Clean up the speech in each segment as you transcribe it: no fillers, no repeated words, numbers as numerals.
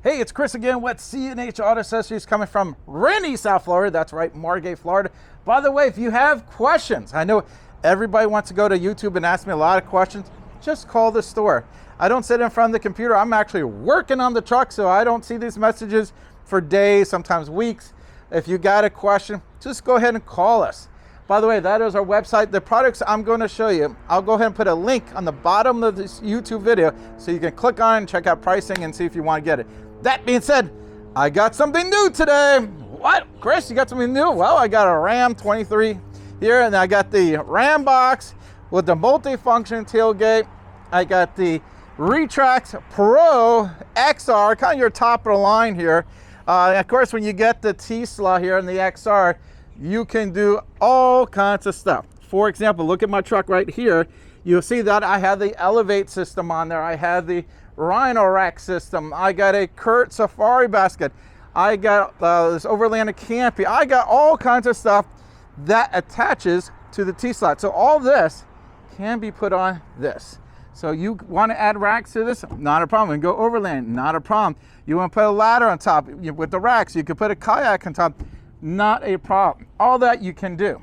Hey, it's Chris again with C&H Auto Accessories coming from rainy South Florida. That's right, Margate, Florida. By the way, if you have questions, I know everybody wants to go to YouTube and ask me a lot of questions, just call the store. I don't sit in front of the computer. I'm actually working on the truck, so I don't see these messages for days, sometimes weeks. If you got a question, just go ahead and call us. By the way, that is our website. The products I'm going to show you, I'll go ahead and put a link on the bottom of this YouTube video so you can click on it and check out pricing and see if you want to get it. That being said, I got something new today. What, Chris, you got something new? Well, I got a Ram 23 here, and I got the RamBox with the multi-function tailgate. I got the RetraxPro XR, kind of your top of the line here. Of course, when you get the Tesla here and the XR, you can do all kinds of stuff. For example, look at my truck right here. You'll see that I have the Elevate system on there. I have the Rhino rack system. I got a Kurt Safari basket. I got this Overlanding Campy. I got all kinds of stuff that attaches to the T-slot. So all this can be put on this. So you want to add racks to this? Not a problem. You can go overland, not a problem. You want to put a ladder on top with the racks. You could put a kayak on top. Not a problem. All that you can do.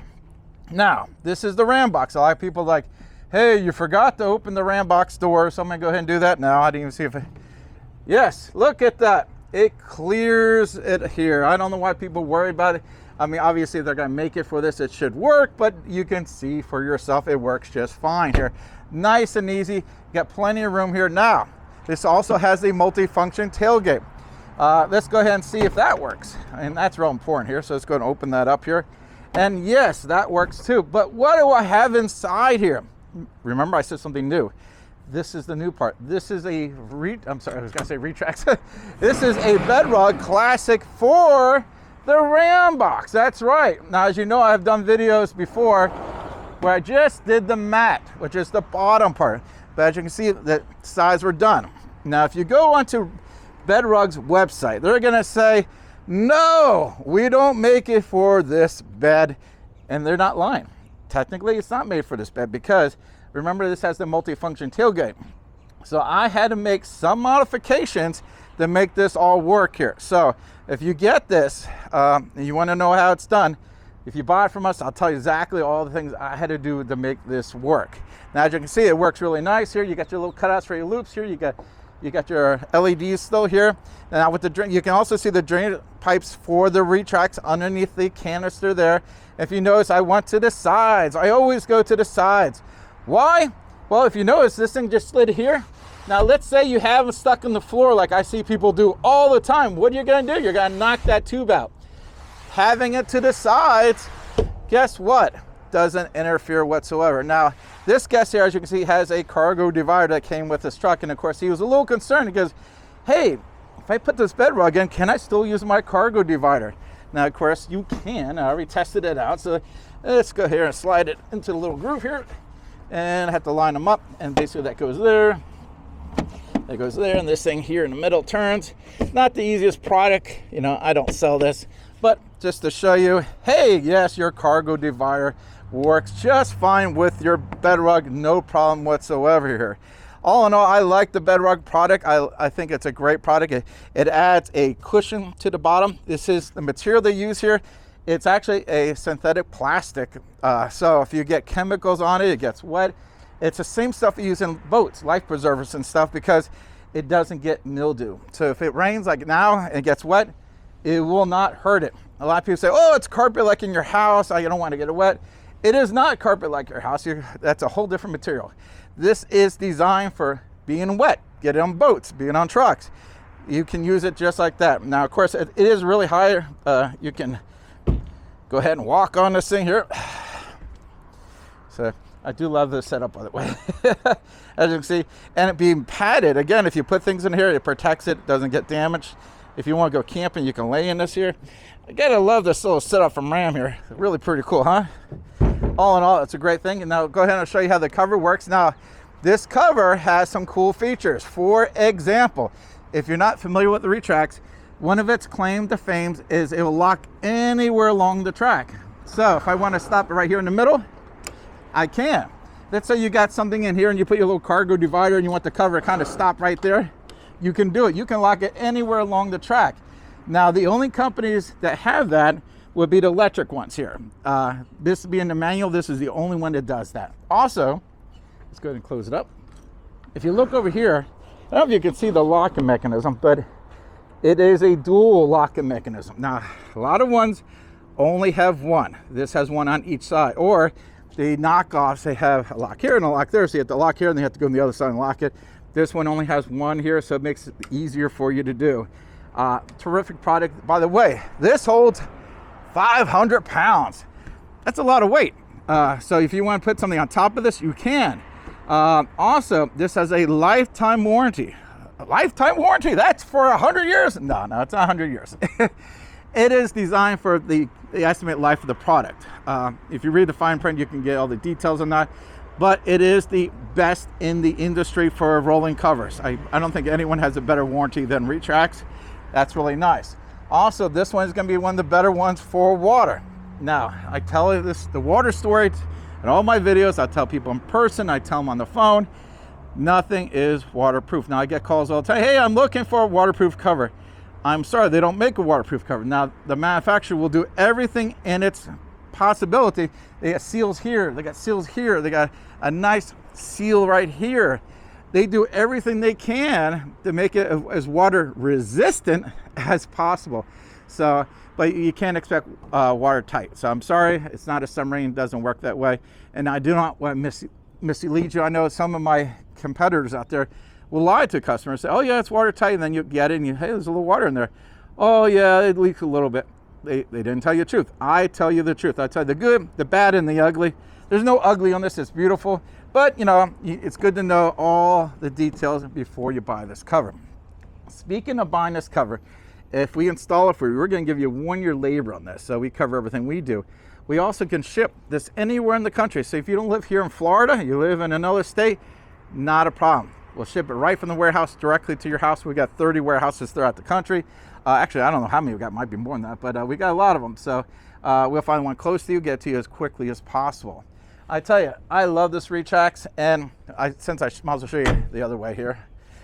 Now, this is the RamBox. A lot of people are like, hey, you forgot to open the RamBox door. So I'm going to go ahead and do that now. I didn't even see if it... Yes, look at that. It clears it here. I don't know why people worry about it. I mean, obviously, they're going to make it for this. It should work, but you can see for yourself it works just fine here. Nice and easy. Got plenty of room here. Now, this also has the multi-function tailgate. Let's go ahead and see if that works. And that's real important here. So let's go and open that up here. And yes, that works too. But what do I have inside here? Remember, I said something new. This is the new part. This is a I'm sorry, I was gonna say Retrax. This is a Bedrug Classic for the RamBox. That's right. Now, as you know, I've done videos before where I just did the mat, which is the bottom part. But as you can see, the sides were done. Now, if you go onto Bedrug's website, they're gonna say, no, we don't make it for this bed. And they're not lying. Technically, it's not made for this bed because remember, this has the multi-function tailgate. So I had to make some modifications to make this all work here. So if you get this and you want to know how it's done, if you buy it from us, I'll tell you exactly all the things I had to do to make this work. Now, as you can see, it works really nice here. You got your little cutouts for your loops here. You got your LEDs still here. Now with the drain, you can also see the drain pipes for the Retrax underneath the canister there. If you notice, I went to the sides. I always go to the sides. Why? Well, if you notice, this thing just slid here. Now, let's say you have it stuck in the floor like I see people do all the time. What are you gonna do? You're gonna knock that tube out. Having it to the sides, guess what? Doesn't interfere whatsoever. Now, this guest here, as you can see, has a cargo divider that came with this truck. And of course, he was a little concerned. He goes, hey, if I put this bed rug in, can I still use my cargo divider? Now, of course, you can. I already tested it out. So let's go here and slide it into the little groove here. And I have to line them up. And basically that goes there. That goes there. And this thing here in the middle turns. Not the easiest product. You know, I don't sell this. But just to show you, hey, yes, your cargo divider works just fine with your Bedrug. No problem whatsoever here. All in all, I like the Bedrug product. I think it's a great product. It adds a cushion to the bottom. This is the material they use here. It's actually a synthetic plastic. So if you get chemicals on it, it gets wet. It's the same stuff you use in boats, life preservers and stuff, because it doesn't get mildew. So if it rains like now and it gets wet, it will not hurt it. A lot of people say, oh, it's carpet like in your house. I don't want to get it wet. It is not carpet like your house. That's a whole different material. This is designed for being wet, get it on boats, being on trucks. You can use it just like that. Now, of course, it is really high. You can go ahead and walk on this thing here. So I do love this setup, by the way. As you can see, and it being padded. Again, if you put things in here, it protects it, doesn't get damaged. If you want to go camping, you can lay in this here. I gotta love this little setup from Ram here. Really pretty cool, huh? All in all, it's a great thing. And now go ahead and show you how the cover works. Now, this cover has some cool features. For example, if you're not familiar with the Retrax, one of its claim to fame is it will lock anywhere along the track. So if I want to stop it right here in the middle, I can. Let's say you got something in here and you put your little cargo divider and you want the cover to kind of stop right there. you can do it. You can lock it anywhere along the track. Now, the only companies that have that would be the electric ones here. This being the manual, this is the only one that does that. Also, let's go ahead and close it up. If you look over here, I don't know if you can see the locking mechanism, but it is a dual locking mechanism. Now, a lot of ones only have one. This has one on each side, or the knockoffs, they have a lock here and a lock there, so you have to lock here and they have to go on the other side and lock it. This one only has one here, so it makes it easier for you to do. Terrific product. By the way, this holds 500 pounds. That's a lot of weight. So if you want to put something on top of this, you can. Also, this has a lifetime warranty. A lifetime warranty? That's for 100 years? No, it's not 100 years. It is designed for the estimated life of the product. If you read the fine print, you can get all the details on that. But it is the best in the industry for rolling covers. I don't think anyone has a better warranty than Retrax. That's really nice. Also, this one is going to be one of the better ones for water. Now, I tell you this, the water story in all my videos. I tell people in person, I tell them on the phone, nothing is waterproof. Now, I get calls all the time, hey, I'm looking for a waterproof cover. I'm sorry, they don't make a waterproof cover. Now, the manufacturer will do everything in its possibility. They got seals here, they got seals here, they got a nice seal right here. They do everything they can to make it as water resistant as possible. So, but you can't expect watertight. So I'm sorry, it's not a submarine, it doesn't work that way. And I do not want to mislead you. I know some of my competitors out there will lie to customers, say, oh yeah, it's watertight, and then you get it and hey, there's a little water in there. Oh yeah, it leaks a little bit. They didn't tell you the truth. I tell you the truth. I tell you the good, the bad, and the ugly. There's no ugly on this, it's beautiful. But you know, it's good to know all the details before you buy this cover. Speaking of buying this cover, if we install it for you, we're going to give you 1 year labor on this. So we cover everything we do. We also can ship this anywhere in the country. So if you don't live here in Florida, you live in another state, not a problem. We'll ship it right from the warehouse directly to your house. We got 30 warehouses throughout the country. Actually, I don't know how many we got, might be more than that, but we got a lot of them. So we'll find one close to you, get it to you as quickly as possible. I tell you, I love this Retrax, and since I might as well show you the other way here,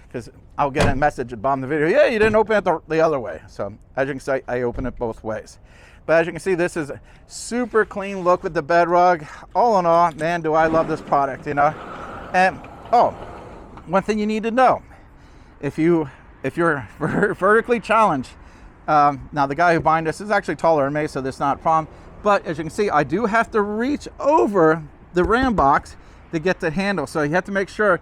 because I'll get a message at the bottom of the video, yeah, you didn't open it the other way. So as you can see, I open it both ways. But as you can see, this is a super clean look with the Bedrug. All in all, man, do I love this product, you know? And, oh, one thing you need to know, if you're vertically challenged, now the guy who buying this is actually taller than me, so that's not a problem. But as you can see, I do have to reach over the RamBox to get the handle. So you have to make sure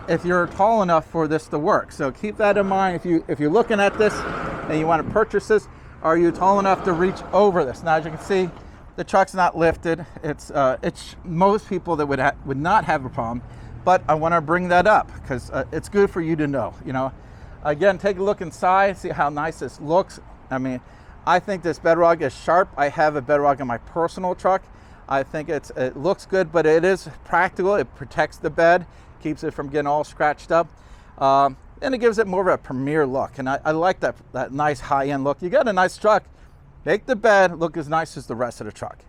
if you're tall enough for this to work. So keep that in mind if you're looking at this and you want to purchase this. Are you tall enough to reach over this? Now, as you can see, the truck's not lifted. It's most people that would not have a problem. But I want to bring that up because it's good for you to know. You know, again, take a look inside, see how nice this looks. I mean, I think this Bedrug is sharp. I have a Bedrug in my personal truck. I think it looks good, but it is practical. It protects the bed, keeps it from getting all scratched up, and it gives it more of a premier look. And I like that nice high-end look. You got a nice truck, make the bed look as nice as the rest of the truck.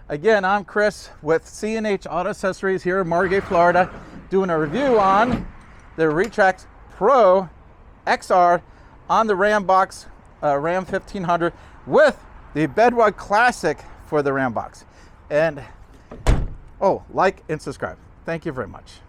Again, I'm Chris with C&H Auto Accessories here in Margate, Florida, doing a review on the RetraxPro XR on the RamBox Ram 1500 with the Bedrug Classic for the RamBox. And, oh, like and subscribe. Thank you very much.